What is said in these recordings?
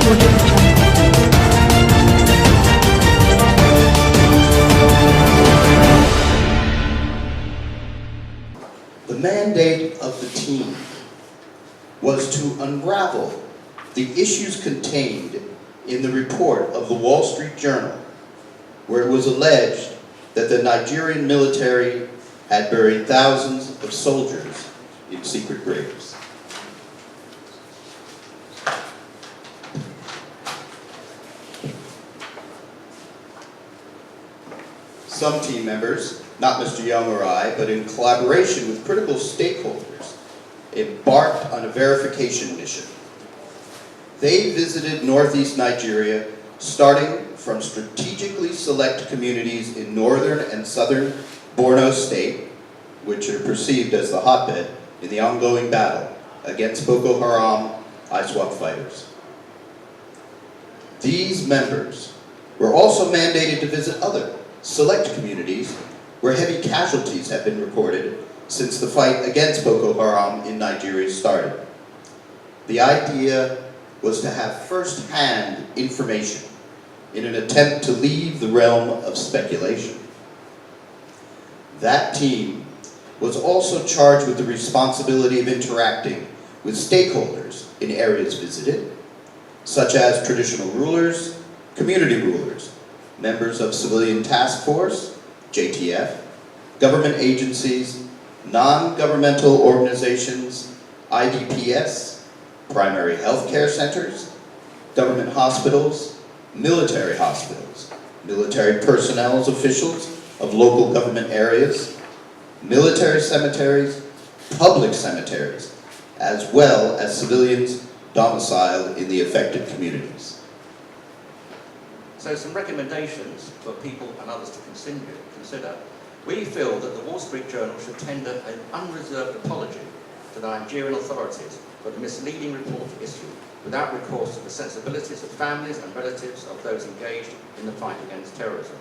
The mandate of the team was to unravel the issues contained in the report of the Wall Street Journal, where it was alleged that the Nigerian military had buried thousands of soldiers in secret graves. Some team members, not Mr. Young or I, but in collaboration with critical stakeholders, embarked on a verification mission. They visited northeast Nigeria, starting from strategically select communities in northern and southern Borno State, which are perceived as the hotbed in the ongoing battle against Boko Haram ISWAP fighters. These members were also mandated to visit other select communities where heavy casualties have been reported since the fight against Boko Haram in Nigeria started. The idea was to have first-hand information in an attempt to leave the realm of speculation. That team was also charged with the responsibility of interacting with stakeholders in areas visited, such as traditional rulers, community rulers, members of Civilian Task Force, JTF, government agencies, non-governmental organizations, IDPS, primary health care centers, government hospitals, military personnel officials of local government areas, military cemeteries, public cemeteries, as well as civilians domiciled in the affected communities. So some recommendations for people and others to consider. We feel that the Wall Street Journal should tender an unreserved apology to the Nigerian authorities for the misleading report issued without recourse to the sensibilities of families and relatives of those engaged in the fight against terrorism.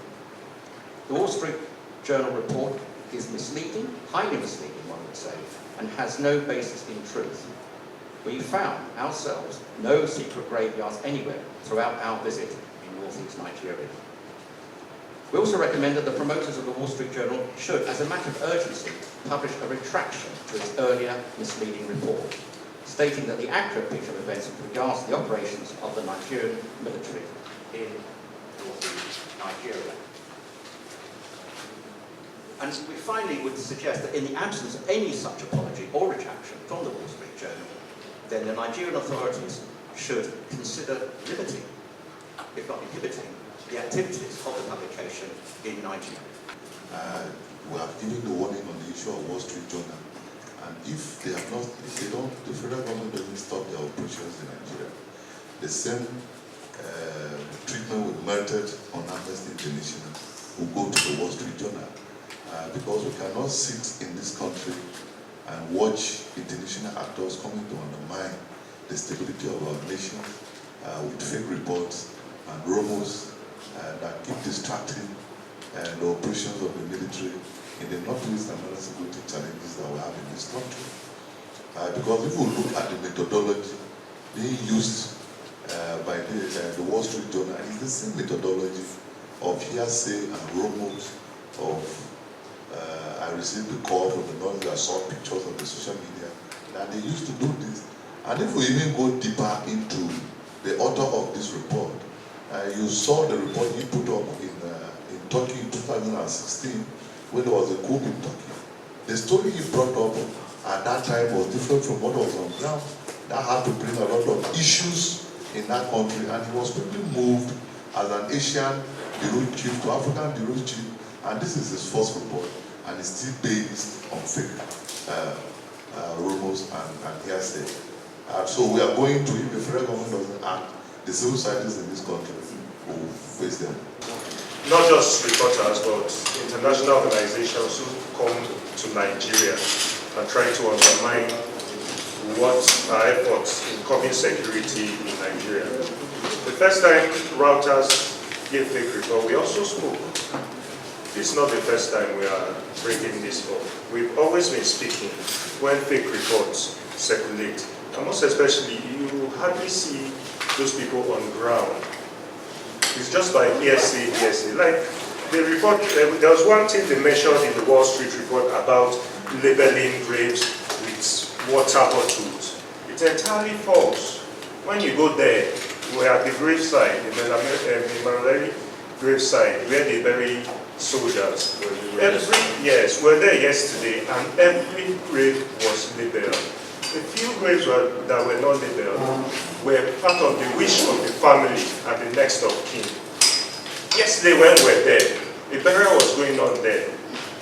The Wall Street Journal report is misleading, highly misleading, one would say, and has no basis in truth. We found ourselves no secret graveyards anywhere throughout our visit in northeast Nigeria. We also recommend that the promoters of the Wall Street Journal should, as a matter of urgency, publish a retraction to its earlier misleading report, stating that the accurate picture of events with regards to the operations of the Nigerian military in northeast Nigeria. And we finally would suggest that in the absence of any such apology or retraction from the Wall Street Journal, then the Nigerian authorities should consider limiting, if not inhibiting, the activities of the publication in Nigeria. We have given the warning on the issue of Wall Street Journal, and if the federal government doesn't stop their operations in Nigeria, the same treatment we merited on Amnesty International will go to the Wall Street Journal, because we cannot sit in this country and watch international actors coming to undermine the stability of our nation with fake reports and rumors that keep distracting the operations of the military in the northeast and other security challenges that we have in this country. Because if we look at the methodology being used by the Wall Street Journal, it's the same methodology of hearsay and rumors of I received a call from the North, I saw pictures on the social media that they used to do this. And if we even go deeper into the author of this report, you saw the report he put up in Turkey in 2016 when there was a coup in Turkey. The story he brought up at that time was different from what was on ground. That had to bring a lot of issues in that country, and he was quickly moved as an Asian Bureau Chief to African Bureau Chief, and this is his first report, and it's still based on fake rumors and hearsay. So we are going to, if the federal government doesn't act, the civil societies in this country will face them. Not just reporters, but international organizations who come to Nigeria and try to undermine what our efforts in curbing security in Nigeria. The first time Reuters gave fake report, we also spoke. This is not the first time we are bringing this up. We've always been speaking when fake reports circulate. And most especially, you hardly see those people on ground. It's just like hearsay. Like the report, there was one thing they mentioned in the Wall Street report about labeling graves with water bottles. It's entirely false. When you go there, we're at the graveside, the Malalari graveside, where they bury soldiers. Yes, we're there yesterday, and every grave was labeled. The few graves that were not labeled were part of the wish of the family and the next of kin. Yesterday when we were there, a burial was going on there.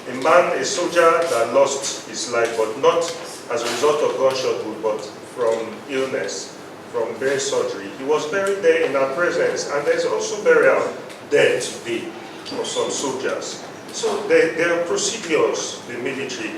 A soldier that lost his life, but not as a result of gunshot wound, but from illness, from brain surgery. He was buried there in our presence, and there's also burial there today of some soldiers. So there are procedures, the military.